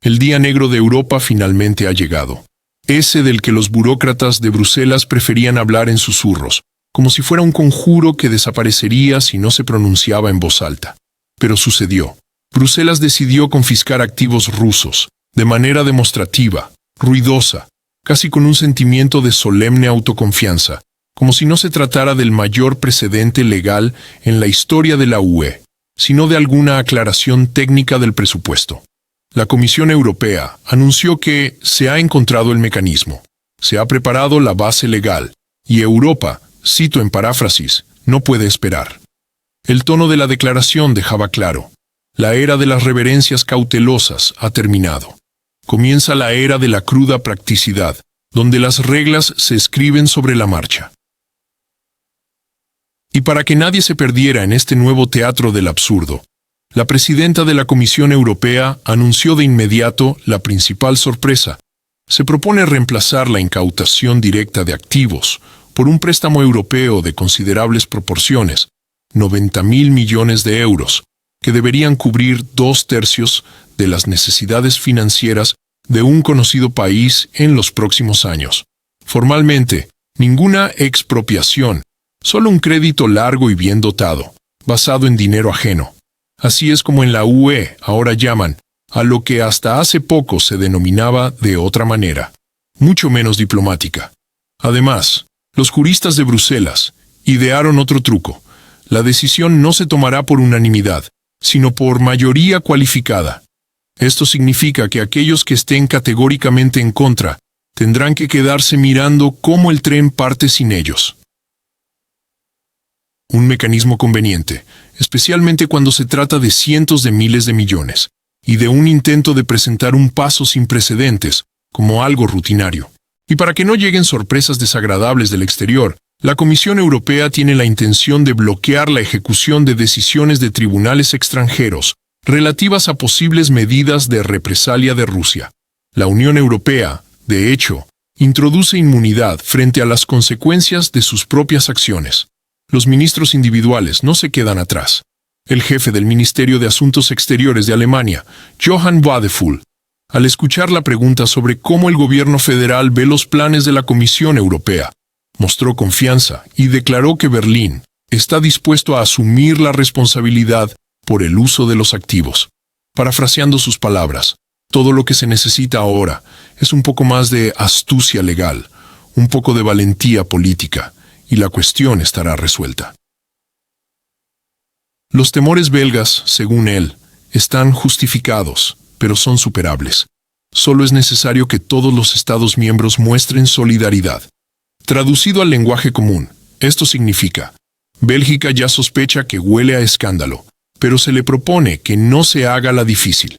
El día negro de Europa finalmente ha llegado. Ese del que los burócratas de Bruselas preferían hablar en susurros, como si fuera un conjuro que desaparecería si no se pronunciaba en voz alta. Pero sucedió. Bruselas decidió confiscar activos rusos, de manera demostrativa, ruidosa, casi con un sentimiento de solemne autoconfianza, como si no se tratara del mayor precedente legal en la historia de la UE, sino de alguna aclaración técnica del presupuesto. La Comisión Europea anunció que se ha encontrado el mecanismo, se ha preparado la base legal, y Europa, cito en paráfrasis, no puede esperar. El tono de la declaración dejaba claro: la era de las reverencias cautelosas ha terminado. Comienza la era de la cruda practicidad, donde las reglas se escriben sobre la marcha. Y para que nadie se perdiera en este nuevo teatro del absurdo, la presidenta de la Comisión Europea anunció de inmediato la principal sorpresa. Se propone reemplazar la incautación directa de activos por un préstamo europeo de considerables proporciones, 90.000 millones de euros, que deberían cubrir 2/3 de las necesidades financieras de un conocido país en los próximos años. Formalmente, ninguna expropiación, solo un crédito largo y bien dotado, basado en dinero ajeno. Así es como en la UE ahora llaman a lo que hasta hace poco se denominaba de otra manera, mucho menos diplomática. Además, los juristas de Bruselas idearon otro truco. La decisión no se tomará por unanimidad, sino por mayoría cualificada. Esto significa que aquellos que estén categóricamente en contra tendrán que quedarse mirando cómo el tren parte sin ellos. Un mecanismo conveniente, especialmente cuando se trata de cientos de miles de millones, y de un intento de presentar un paso sin precedentes, como algo rutinario. Y para que no lleguen sorpresas desagradables del exterior, la Comisión Europea tiene la intención de bloquear la ejecución de decisiones de tribunales extranjeros relativas a posibles medidas de represalia de Rusia. La Unión Europea, de hecho, introduce inmunidad frente a las consecuencias de sus propias acciones. Los ministros individuales no se quedan atrás. El jefe del Ministerio de Asuntos Exteriores de Alemania, Johann Wadephul, al escuchar la pregunta sobre cómo el gobierno federal ve los planes de la Comisión Europea, mostró confianza y declaró que Berlín está dispuesto a asumir la responsabilidad por el uso de los activos. Parafraseando sus palabras, todo lo que se necesita ahora es un poco más de astucia legal, un poco de valentía política, y la cuestión estará resuelta. Los temores belgas, según él, están justificados, pero son superables. Solo es necesario que todos los Estados miembros muestren solidaridad. Traducido al lenguaje común, esto significa: Bélgica ya sospecha que huele a escándalo, pero se le propone que no se haga la difícil.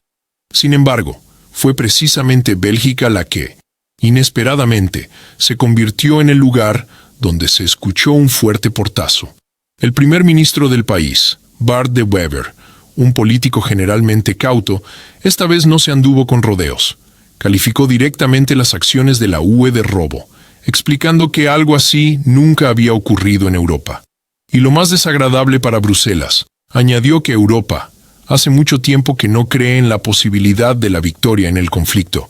Sin embargo, fue precisamente Bélgica la que, inesperadamente, se convirtió en el lugar donde se escuchó un fuerte portazo. El primer ministro del país, Bart de Wever, un político generalmente cauto, esta vez no se anduvo con rodeos. Calificó directamente las acciones de la UE de robo, explicando que algo así nunca había ocurrido en Europa. Y lo más desagradable para Bruselas, añadió que Europa hace mucho tiempo que no cree en la posibilidad de la victoria en el conflicto,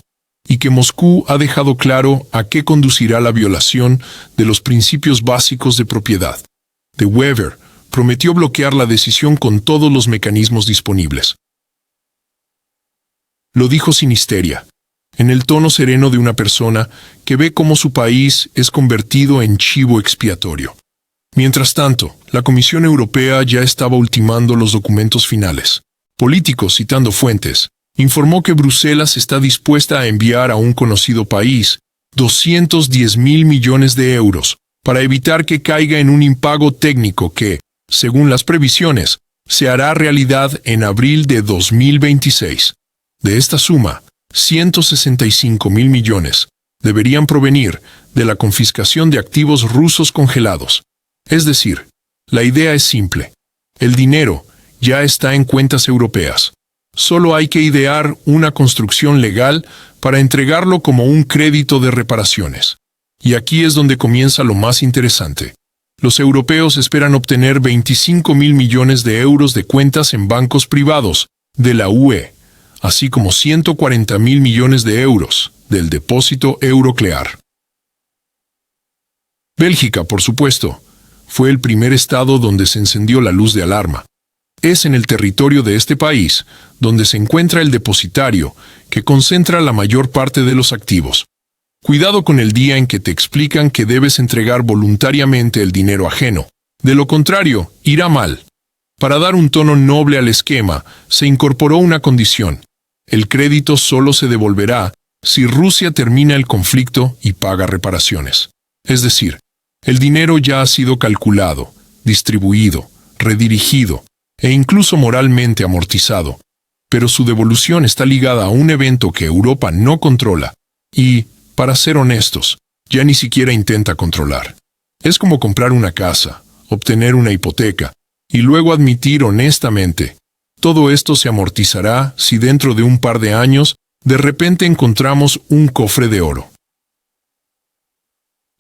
y que Moscú ha dejado claro a qué conducirá la violación de los principios básicos de propiedad. De Wever prometió bloquear la decisión con todos los mecanismos disponibles. Lo dijo sin histeria, en el tono sereno de una persona que ve cómo su país es convertido en chivo expiatorio. Mientras tanto, la Comisión Europea ya estaba ultimando los documentos finales. Políticos, citando fuentes, informó que Bruselas está dispuesta a enviar a un conocido país 210.000 millones de euros para evitar que caiga en un impago técnico que, según las previsiones, se hará realidad en abril de 2026. De esta suma, 165.000 millones deberían provenir de la confiscación de activos rusos congelados. Es decir, la idea es simple. El dinero ya está en cuentas europeas. Solo hay que idear una construcción legal para entregarlo como un crédito de reparaciones. Y aquí es donde comienza lo más interesante. Los europeos esperan obtener 25.000 millones de euros de cuentas en bancos privados de la UE, así como 140.000 millones de euros del depósito Euroclear. Bélgica, por supuesto, fue el primer estado donde se encendió la luz de alarma. Es en el territorio de este país donde se encuentra el depositario, que concentra la mayor parte de los activos. Cuidado con el día en que te explican que debes entregar voluntariamente el dinero ajeno. De lo contrario, irá mal. Para dar un tono noble al esquema, se incorporó una condición. El crédito solo se devolverá si Rusia termina el conflicto y paga reparaciones. Es decir, el dinero ya ha sido calculado, distribuido, redirigido e incluso moralmente amortizado. Pero su devolución está ligada a un evento que Europa no controla y, para ser honestos, ya ni siquiera intenta controlar. Es como comprar una casa, obtener una hipoteca y luego admitir honestamente: todo esto se amortizará si dentro de un par de años de repente encontramos un cofre de oro.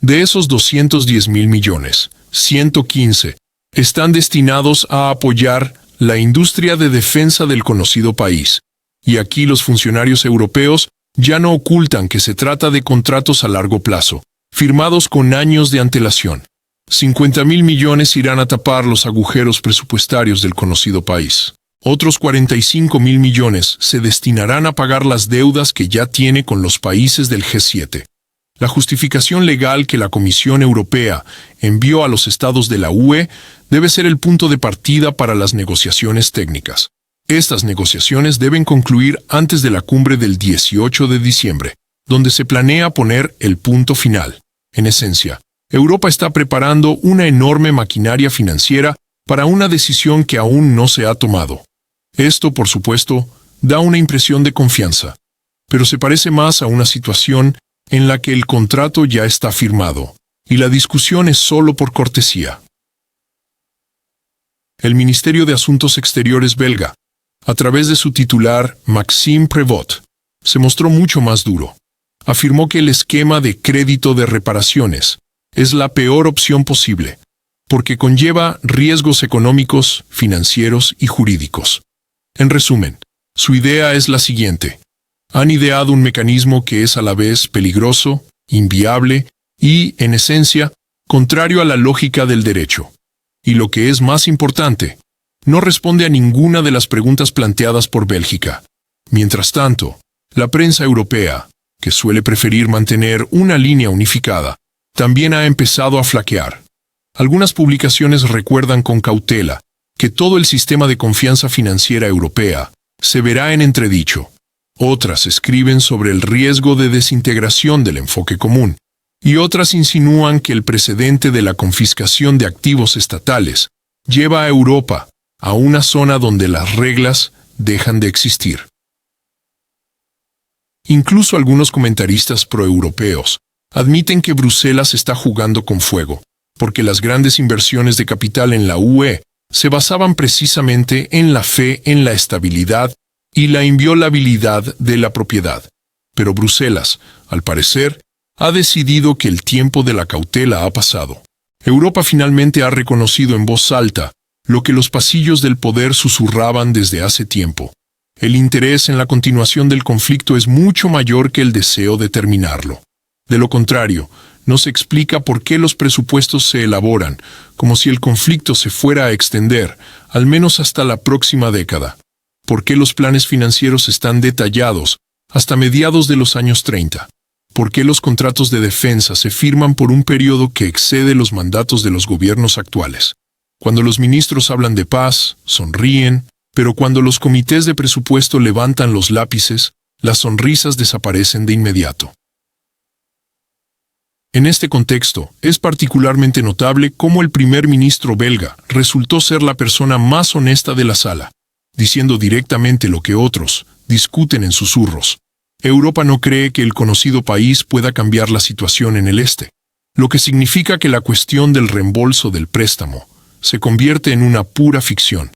De esos 210.000 millones, 115 están destinados a apoyar la industria de defensa del conocido país. Y aquí los funcionarios europeos ya no ocultan que se trata de contratos a largo plazo, firmados con años de antelación. 50.000 millones irán a tapar los agujeros presupuestarios del conocido país. Otros 45.000 millones se destinarán a pagar las deudas que ya tiene con los países del G7. La justificación legal que la Comisión Europea envió a los estados de la UE debe ser el punto de partida para las negociaciones técnicas. Estas negociaciones deben concluir antes de la cumbre del 18 de diciembre, donde se planea poner el punto final. En esencia, Europa está preparando una enorme maquinaria financiera para una decisión que aún no se ha tomado. Esto, por supuesto, da una impresión de confianza, pero se parece más a una situación en la que el contrato ya está firmado, y la discusión es solo por cortesía. El Ministerio de Asuntos Exteriores belga, a través de su titular, Maxime Prévost, se mostró mucho más duro. Afirmó que el esquema de crédito de reparaciones es la peor opción posible, porque conlleva riesgos económicos, financieros y jurídicos. En resumen, su idea es la siguiente: han ideado un mecanismo que es a la vez peligroso, inviable y, en esencia, contrario a la lógica del derecho. Y lo que es más importante, no responde a ninguna de las preguntas planteadas por Bélgica. Mientras tanto, la prensa europea, que suele preferir mantener una línea unificada, también ha empezado a flaquear. Algunas publicaciones recuerdan con cautela que todo el sistema de confianza financiera europea se verá en entredicho. Otras escriben sobre el riesgo de desintegración del enfoque común, y otras insinúan que el precedente de la confiscación de activos estatales lleva a Europa a una zona donde las reglas dejan de existir. Incluso algunos comentaristas proeuropeos admiten que Bruselas está jugando con fuego, porque las grandes inversiones de capital en la UE se basaban precisamente en la fe en la estabilidad y la inviolabilidad de la propiedad. Pero Bruselas, al parecer, ha decidido que el tiempo de la cautela ha pasado. Europa finalmente ha reconocido en voz alta lo que los pasillos del poder susurraban desde hace tiempo. El interés en la continuación del conflicto es mucho mayor que el deseo de terminarlo. De lo contrario, no se explica por qué los presupuestos se elaboran, como si el conflicto se fuera a extender, al menos hasta la próxima década. ¿Por qué los planes financieros están detallados hasta mediados de los años 30? ¿Por qué los contratos de defensa se firman por un periodo que excede los mandatos de los gobiernos actuales? Cuando los ministros hablan de paz, sonríen, pero cuando los comités de presupuesto levantan los lápices, las sonrisas desaparecen de inmediato. En este contexto, es particularmente notable cómo el primer ministro belga resultó ser la persona más honesta de la sala, diciendo directamente lo que otros discuten en susurros. Europa no cree que el conocido país pueda cambiar la situación en el este, lo que significa que la cuestión del reembolso del préstamo se convierte en una pura ficción.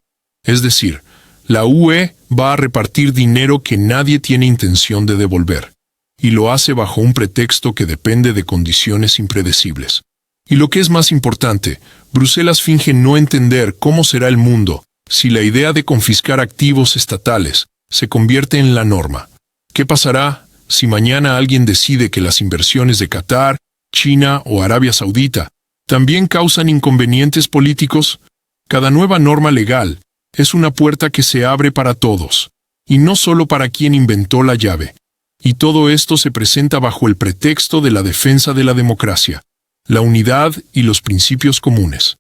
Es decir, la UE va a repartir dinero que nadie tiene intención de devolver, y lo hace bajo un pretexto que depende de condiciones impredecibles. Y lo que es más importante, Bruselas finge no entender cómo será el mundo si la idea de confiscar activos estatales se convierte en la norma. ¿Qué pasará si mañana alguien decide que las inversiones de Qatar, China o Arabia Saudita también causan inconvenientes políticos? Cada nueva norma legal es una puerta que se abre para todos, y no solo para quien inventó la llave. Y todo esto se presenta bajo el pretexto de la defensa de la democracia, la unidad y los principios comunes.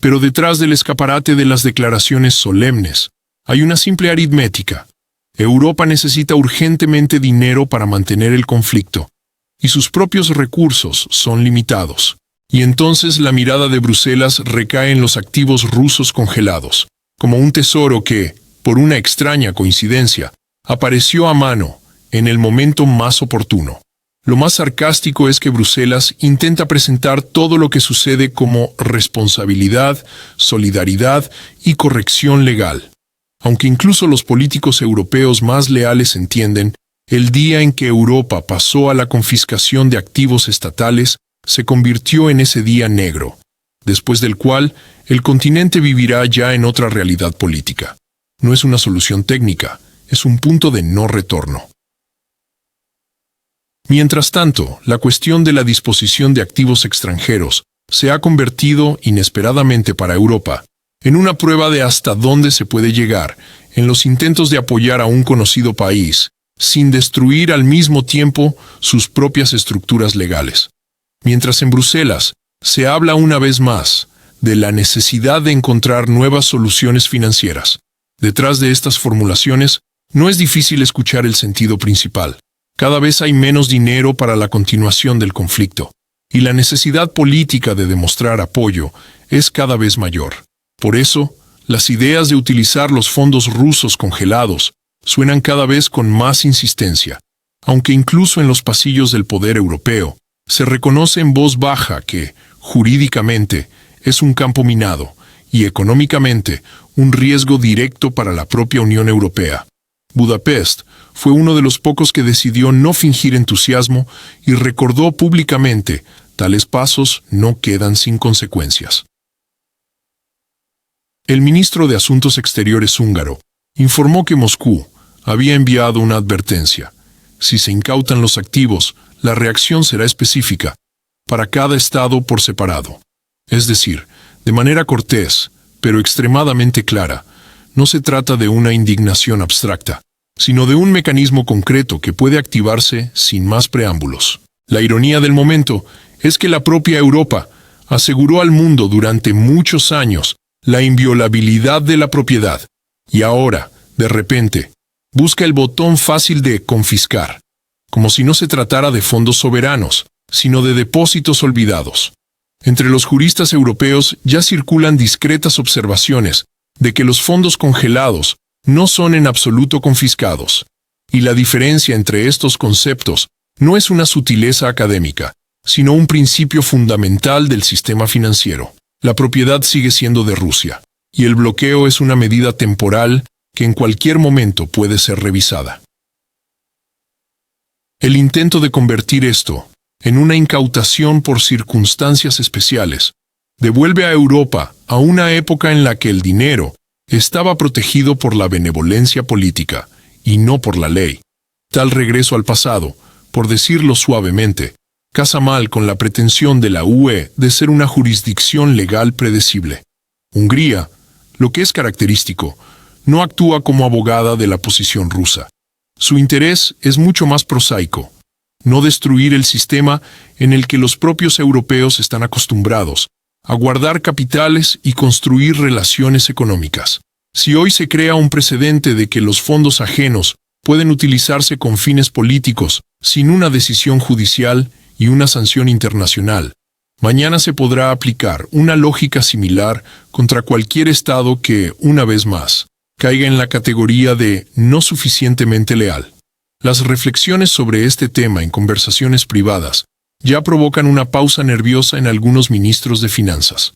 Pero detrás del escaparate de las declaraciones solemnes, hay una simple aritmética. Europa necesita urgentemente dinero para mantener el conflicto, y sus propios recursos son limitados. Y entonces la mirada de Bruselas recae en los activos rusos congelados, como un tesoro que, por una extraña coincidencia, apareció a mano en el momento más oportuno. Lo más sarcástico es que Bruselas intenta presentar todo lo que sucede como responsabilidad, solidaridad y corrección legal. Aunque incluso los políticos europeos más leales entienden, el día en que Europa pasó a la confiscación de activos estatales se convirtió en ese día negro, después del cual el continente vivirá ya en otra realidad política. No es una solución técnica, es un punto de no retorno. Mientras tanto, la cuestión de la disposición de activos extranjeros se ha convertido, inesperadamente para Europa, en una prueba de hasta dónde se puede llegar en los intentos de apoyar a un conocido país, sin destruir al mismo tiempo sus propias estructuras legales. Mientras en Bruselas se habla una vez más de la necesidad de encontrar nuevas soluciones financieras. Detrás de estas formulaciones no es difícil escuchar el sentido principal. Cada vez hay menos dinero para la continuación del conflicto, y la necesidad política de demostrar apoyo es cada vez mayor. Por eso, las ideas de utilizar los fondos rusos congelados suenan cada vez con más insistencia, aunque incluso en los pasillos del poder europeo se reconoce en voz baja que, jurídicamente, es un campo minado y económicamente un riesgo directo para la propia Unión Europea. Budapest fue uno de los pocos que decidió no fingir entusiasmo y recordó públicamente: tales pasos no quedan sin consecuencias. El ministro de Asuntos Exteriores húngaro informó que Moscú había enviado una advertencia. Si se incautan los activos, la reacción será específica, para cada estado por separado. Es decir, de manera cortés, pero extremadamente clara, no se trata de una indignación abstracta, sino de un mecanismo concreto que puede activarse sin más preámbulos. La ironía del momento es que la propia Europa aseguró al mundo durante muchos años la inviolabilidad de la propiedad, y ahora, de repente, busca el botón fácil de confiscar, como si no se tratara de fondos soberanos, sino de depósitos olvidados. Entre los juristas europeos ya circulan discretas observaciones de que los fondos congelados no son en absoluto confiscados, y la diferencia entre estos conceptos no es una sutileza académica, sino un principio fundamental del sistema financiero. La propiedad sigue siendo de Rusia, y el bloqueo es una medida temporal que en cualquier momento puede ser revisada. El intento de convertir esto en una incautación por circunstancias especiales devuelve a Europa a una época en la que el dinero estaba protegido por la benevolencia política y no por la ley. Tal regreso al pasado, por decirlo suavemente, casa mal con la pretensión de la UE de ser una jurisdicción legal predecible. Hungría, lo que es característico, no actúa como abogada de la posición rusa. Su interés es mucho más prosaico: no destruir el sistema en el que los propios europeos están acostumbrados a guardar capitales y construir relaciones económicas. Si hoy se crea un precedente de que los fondos ajenos pueden utilizarse con fines políticos sin una decisión judicial y una sanción internacional, mañana se podrá aplicar una lógica similar contra cualquier Estado que, una vez más, caiga en la categoría de no suficientemente leal. Las reflexiones sobre este tema en conversaciones privadas ya provocan una pausa nerviosa en algunos ministros de finanzas.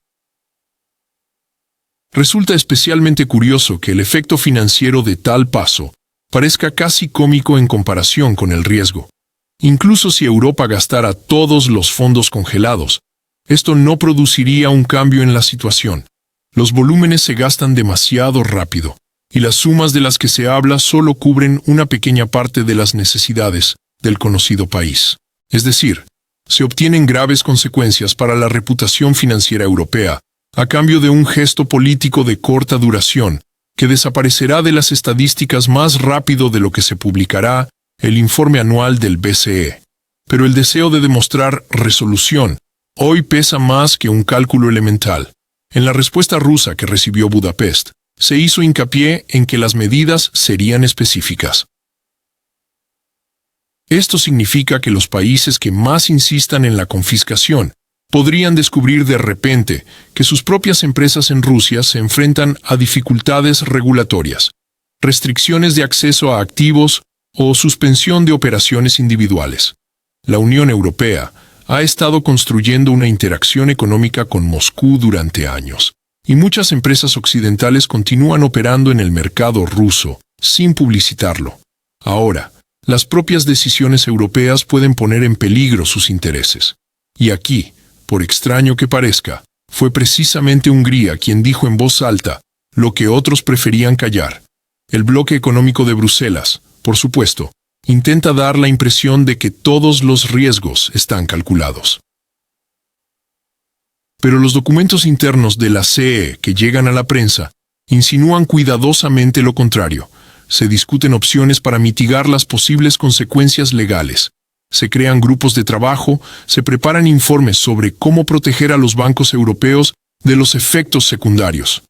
Resulta especialmente curioso que el efecto financiero de tal paso parezca casi cómico en comparación con el riesgo. Incluso si Europa gastara todos los fondos congelados, esto no produciría un cambio en la situación. Los volúmenes se gastan demasiado rápido. y las sumas de las que se habla solo cubren una pequeña parte de las necesidades del conocido país. Es decir, se obtienen graves consecuencias para la reputación financiera europea a cambio de un gesto político de corta duración que desaparecerá de las estadísticas más rápido de lo que se publicará el informe anual del BCE. Pero el deseo de demostrar resolución hoy pesa más que un cálculo elemental. En la respuesta rusa que recibió Budapest, se hizo hincapié en que las medidas serían específicas. Esto significa que los países que más insistan en la confiscación podrían descubrir de repente que sus propias empresas en Rusia se enfrentan a dificultades regulatorias, restricciones de acceso a activos o suspensión de operaciones individuales. La Unión Europea ha estado construyendo una interacción económica con Moscú durante años, y muchas empresas occidentales continúan operando en el mercado ruso, sin publicitarlo. Ahora, las propias decisiones europeas pueden poner en peligro sus intereses. Y aquí, por extraño que parezca, fue precisamente Hungría quien dijo en voz alta lo que otros preferían callar. El bloque económico de Bruselas, por supuesto, intenta dar la impresión de que todos los riesgos están calculados. Pero los documentos internos de la CE que llegan a la prensa insinúan cuidadosamente lo contrario. Se discuten opciones para mitigar las posibles consecuencias legales. Se crean grupos de trabajo, se preparan informes sobre cómo proteger a los bancos europeos de los efectos secundarios.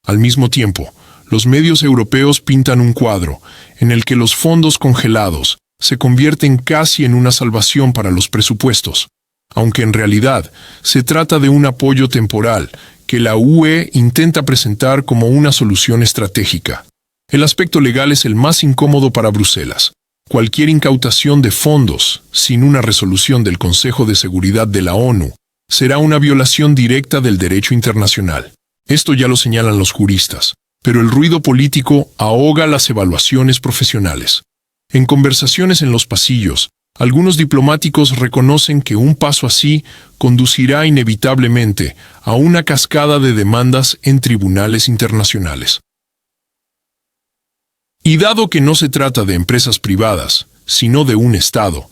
Al mismo tiempo, los medios europeos pintan un cuadro en el que los fondos congelados se convierten casi en una salvación para los presupuestos, aunque en realidad se trata de un apoyo temporal que la UE intenta presentar como una solución estratégica. El aspecto legal es el más incómodo para Bruselas. Cualquier incautación de fondos sin una resolución del Consejo de Seguridad de la ONU será una violación directa del derecho internacional. Esto ya lo señalan los juristas, pero el ruido político ahoga las evaluaciones profesionales. En conversaciones en los pasillos, algunos diplomáticos reconocen que un paso así conducirá inevitablemente a una cascada de demandas en tribunales internacionales. Y dado que no se trata de empresas privadas, sino de un Estado,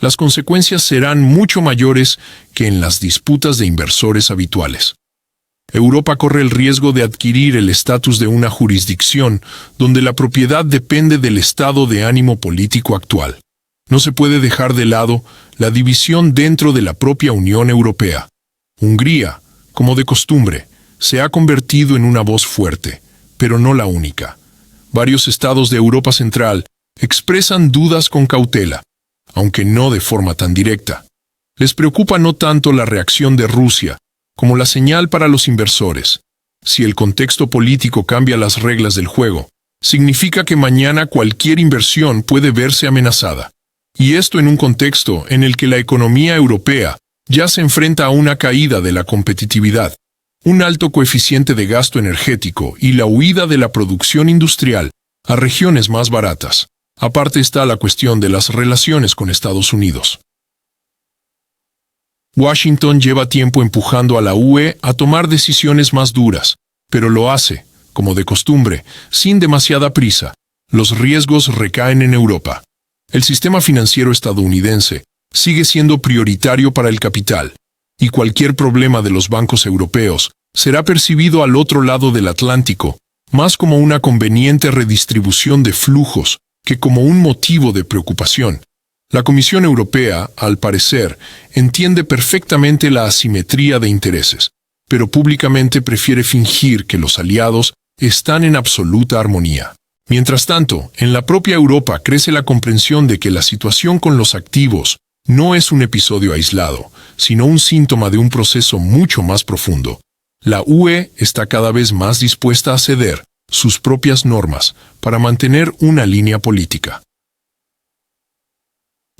las consecuencias serán mucho mayores que en las disputas de inversores habituales. Europa corre el riesgo de adquirir el estatus de una jurisdicción donde la propiedad depende del estado de ánimo político actual. No se puede dejar de lado la división dentro de la propia Unión Europea. Hungría, como de costumbre, se ha convertido en una voz fuerte, pero no la única. Varios estados de Europa Central expresan dudas con cautela, aunque no de forma tan directa. Les preocupa no tanto la reacción de Rusia, como la señal para los inversores. Si el contexto político cambia las reglas del juego, significa que mañana cualquier inversión puede verse amenazada. Y esto en un contexto en el que la economía europea ya se enfrenta a una caída de la competitividad, un alto coeficiente de gasto energético y la huida de la producción industrial a regiones más baratas. Aparte está la cuestión de las relaciones con Estados Unidos. Washington lleva tiempo empujando a la UE a tomar decisiones más duras, pero lo hace, como de costumbre, sin demasiada prisa. Los riesgos recaen en Europa. El sistema financiero estadounidense sigue siendo prioritario para el capital, y cualquier problema de los bancos europeos será percibido al otro lado del Atlántico, más como una conveniente redistribución de flujos que como un motivo de preocupación. La Comisión Europea, al parecer, entiende perfectamente la asimetría de intereses, pero públicamente prefiere fingir que los aliados están en absoluta armonía. Mientras tanto, en la propia Europa crece la comprensión de que la situación con los activos no es un episodio aislado, sino un síntoma de un proceso mucho más profundo. La UE está cada vez más dispuesta a ceder sus propias normas para mantener una línea política.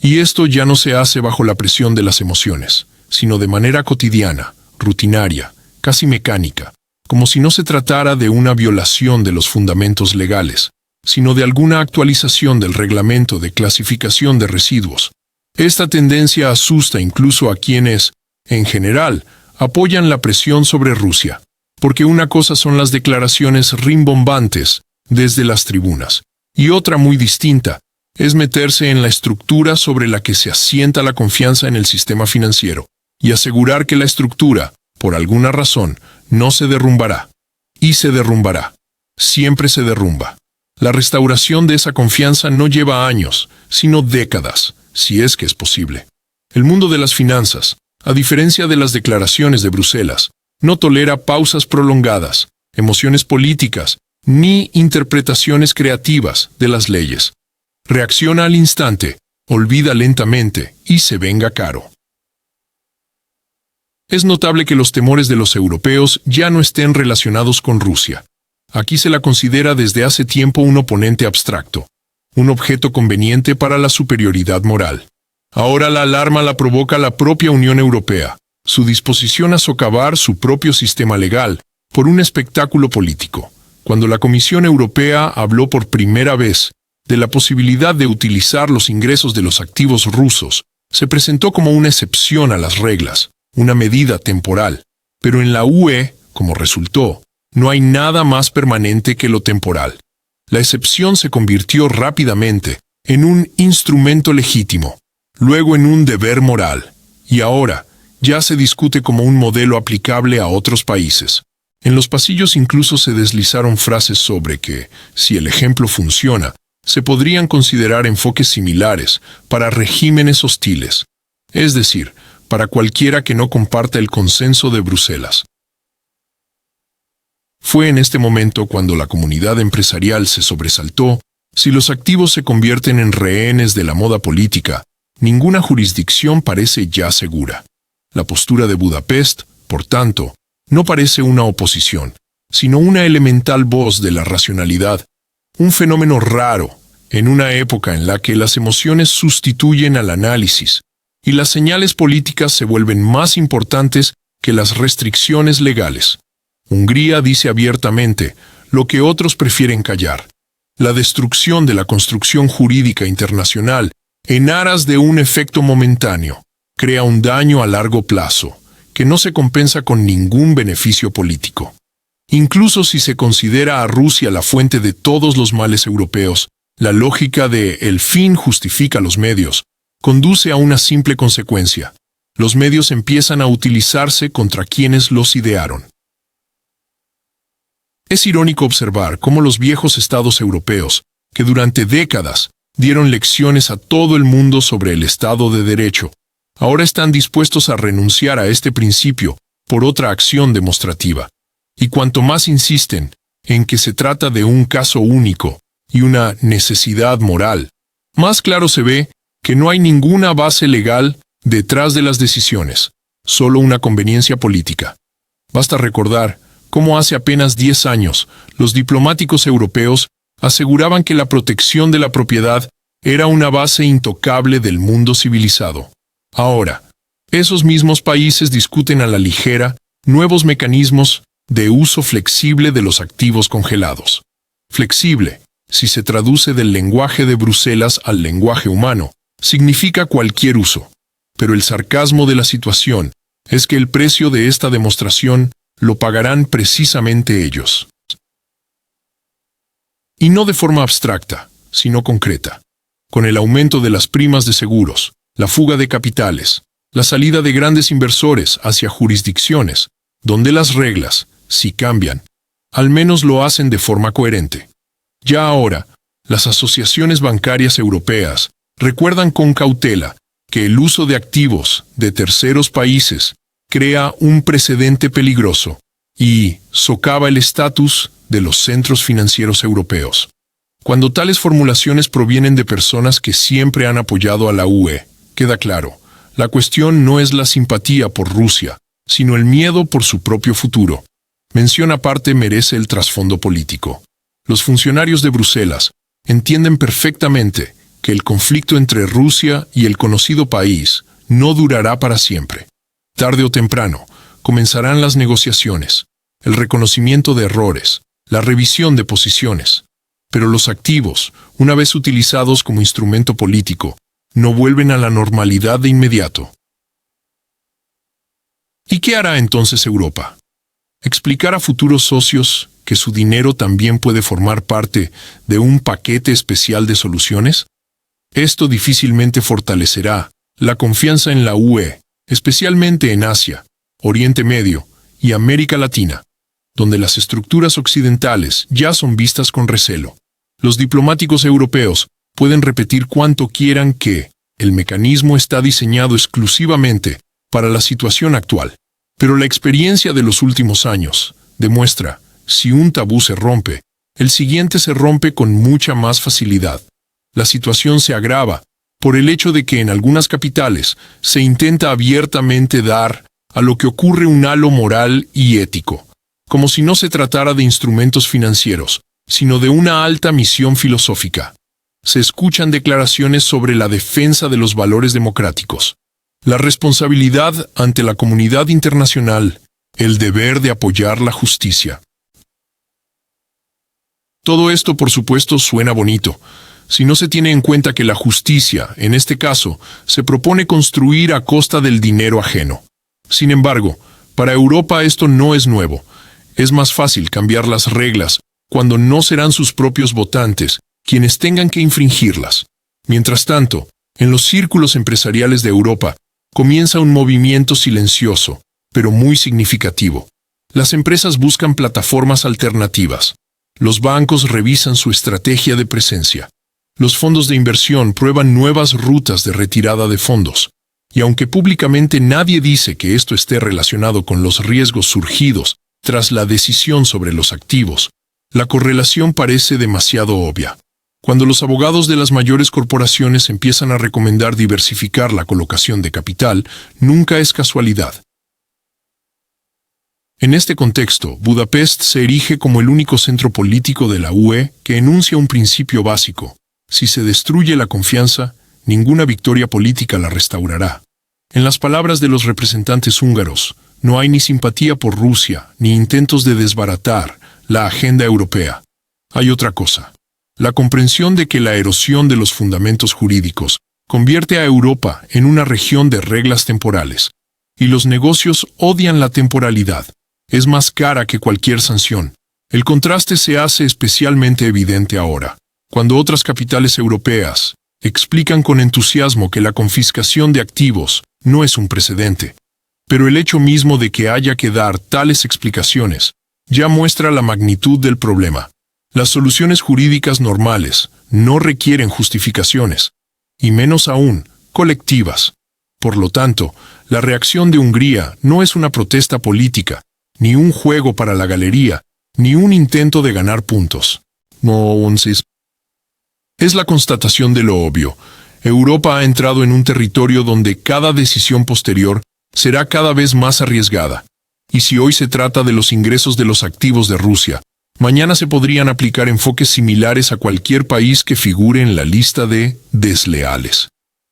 Y esto ya no se hace bajo la presión de las emociones, sino de manera cotidiana, rutinaria, casi mecánica, como si no se tratara de una violación de los fundamentos legales, sino de alguna actualización del reglamento de clasificación de residuos. Esta tendencia asusta incluso a quienes, en general, apoyan la presión sobre Rusia, porque una cosa son las declaraciones rimbombantes desde las tribunas. Y otra muy distinta es meterse en la estructura sobre la que se asienta la confianza en el sistema financiero y asegurar que la estructura, por alguna razón, no se derrumbará. Y se derrumbará. Siempre se derrumba. La restauración de esa confianza no lleva años, sino décadas, si es que es posible. El mundo de las finanzas, a diferencia de las declaraciones de Bruselas, no tolera pausas prolongadas, emociones políticas, ni interpretaciones creativas de las leyes. Reacciona al instante, olvida lentamente y se venga caro. Es notable que los temores de los europeos ya no estén relacionados con Rusia. Aquí se la considera desde hace tiempo un oponente abstracto, un objeto conveniente para la superioridad moral. Ahora la alarma la provoca la propia Unión Europea, su disposición a socavar su propio sistema legal por un espectáculo político. Cuando la Comisión Europea habló por primera vez de la posibilidad de utilizar los ingresos de los activos rusos, se presentó como una excepción a las reglas, una medida temporal. Pero en la UE, como resultó, no hay nada más permanente que lo temporal. La excepción se convirtió rápidamente en un instrumento legítimo, luego en un deber moral, y ahora ya se discute como un modelo aplicable a otros países. En los pasillos incluso se deslizaron frases sobre que, si el ejemplo funciona, se podrían considerar enfoques similares para regímenes hostiles, es decir, para cualquiera que no comparta el consenso de Bruselas. Fue en este momento cuando la comunidad empresarial se sobresaltó. Si los activos se convierten en rehenes de la moda política, ninguna jurisdicción parece ya segura. La postura de Budapest, por tanto, no parece una oposición, sino una elemental voz de la racionalidad, un fenómeno raro en una época en la que las emociones sustituyen al análisis y las señales políticas se vuelven más importantes que las restricciones legales. Hungría dice abiertamente lo que otros prefieren callar: la destrucción de la construcción jurídica internacional en aras de un efecto momentáneo crea un daño a largo plazo que no se compensa con ningún beneficio político. Incluso si se considera a Rusia la fuente de todos los males europeos, la lógica de el fin justifica los medios conduce a una simple consecuencia: los medios empiezan a utilizarse contra quienes los idearon. Es irónico observar cómo los viejos estados europeos, que durante décadas dieron lecciones a todo el mundo sobre el Estado de Derecho, ahora están dispuestos a renunciar a este principio por otra acción demostrativa. Y cuanto más insisten en que se trata de un caso único y una necesidad moral, más claro se ve que no hay ninguna base legal detrás de las decisiones, solo una conveniencia política. Basta recordar cómo hace apenas 10 años los diplomáticos europeos aseguraban que la protección de la propiedad era una base intocable del mundo civilizado. Ahora, esos mismos países discuten a la ligera nuevos mecanismos de uso flexible de los activos congelados. Flexible, si se traduce del lenguaje de Bruselas al lenguaje humano, significa cualquier uso. Pero el sarcasmo de la situación es que el precio de esta demostración lo pagarán precisamente ellos. Y no de forma abstracta, sino concreta. Con el aumento de las primas de seguros, la fuga de capitales, la salida de grandes inversores hacia jurisdicciones, donde las reglas, si cambian, al menos lo hacen de forma coherente. Ya ahora, las asociaciones bancarias europeas recuerdan con cautela que el uso de activos de terceros países crea un precedente peligroso y socava el estatus de los centros financieros europeos. Cuando tales formulaciones provienen de personas que siempre han apoyado a la UE, queda claro, la cuestión no es la simpatía por Rusia, sino el miedo por su propio futuro. Mención aparte merece el trasfondo político. Los funcionarios de Bruselas entienden perfectamente que el conflicto entre Rusia y el conocido país no durará para siempre. Tarde o temprano, comenzarán las negociaciones, el reconocimiento de errores, la revisión de posiciones. Pero los activos, una vez utilizados como instrumento político, no vuelven a la normalidad de inmediato. ¿Y qué hará entonces Europa? Explicar a futuros socios que que su dinero también puede formar parte de un paquete especial de soluciones? Esto difícilmente fortalecerá la confianza en la UE, especialmente en Asia, Oriente Medio y América Latina, donde las estructuras occidentales ya son vistas con recelo. Los diplomáticos europeos pueden repetir cuanto quieran que el mecanismo está diseñado exclusivamente para la situación actual, pero la experiencia de los últimos años demuestra, si un tabú se rompe, el siguiente se rompe con mucha más facilidad. La situación se agrava por el hecho de que en algunas capitales se intenta abiertamente dar a lo que ocurre un halo moral y ético, como si no se tratara de instrumentos financieros, sino de una alta misión filosófica. Se escuchan declaraciones sobre la defensa de los valores democráticos, la responsabilidad ante la comunidad internacional, el deber de apoyar la justicia. Todo esto, por supuesto, suena bonito, si no se tiene en cuenta que la justicia, en este caso, se propone construir a costa del dinero ajeno. Sin embargo, para Europa esto no es nuevo. Es más fácil cambiar las reglas cuando no serán sus propios votantes quienes tengan que infringirlas. Mientras tanto, en los círculos empresariales de Europa, comienza un movimiento silencioso, pero muy significativo. Las empresas buscan plataformas alternativas. Los bancos revisan su estrategia de presencia. Los fondos de inversión prueban nuevas rutas de retirada de fondos. Y aunque públicamente nadie dice que esto esté relacionado con los riesgos surgidos tras la decisión sobre los activos, la correlación parece demasiado obvia. Cuando los abogados de las mayores corporaciones empiezan a recomendar diversificar la colocación de capital, nunca es casualidad. En este contexto, Budapest se erige como el único centro político de la UE que enuncia un principio básico. Si se destruye la confianza, ninguna victoria política la restaurará. En las palabras de los representantes húngaros, no hay ni simpatía por Rusia, ni intentos de desbaratar la agenda europea. Hay otra cosa. La comprensión de que la erosión de los fundamentos jurídicos convierte a Europa en una región de reglas temporales, y los negocios odian la temporalidad. Es más cara que cualquier sanción. El contraste se hace especialmente evidente ahora, cuando otras capitales europeas explican con entusiasmo que la confiscación de activos no es un precedente. Pero el hecho mismo de que haya que dar tales explicaciones ya muestra la magnitud del problema. Las soluciones jurídicas normales no requieren justificaciones, y menos aún, colectivas. Por lo tanto, la reacción de Hungría no es una protesta política, ni un juego para la galería, ni un intento de ganar puntos. Es la constatación de lo obvio. Europa ha entrado en un territorio donde cada decisión posterior será cada vez más arriesgada. Y si hoy se trata de los ingresos de los activos de Rusia, mañana se podrían aplicar enfoques similares a cualquier país que figure en la lista de desleales.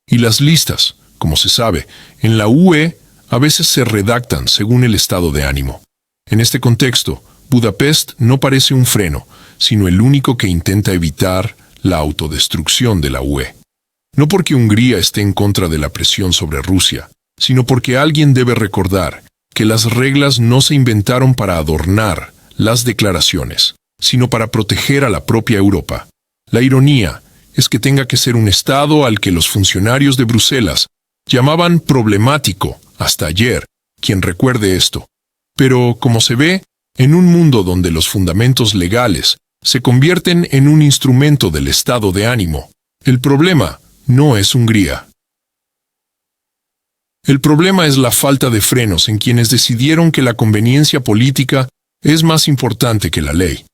Y las listas, como se sabe, en la UE a veces se redactan según el estado de ánimo. En este contexto, Budapest no parece un freno, sino el único que intenta evitar la autodestrucción de la UE. No porque Hungría esté en contra de la presión sobre Rusia, sino porque alguien debe recordar que las reglas no se inventaron para adornar las declaraciones, sino para proteger a la propia Europa. La ironía es que tenga que ser un Estado al que los funcionarios de Bruselas llamaban problemático hasta ayer, quien recuerde esto. Pero, como se ve, en un mundo donde los fundamentos legales se convierten en un instrumento del estado de ánimo, el problema no es Hungría. El problema es la falta de frenos en quienes decidieron que la conveniencia política es más importante que la ley.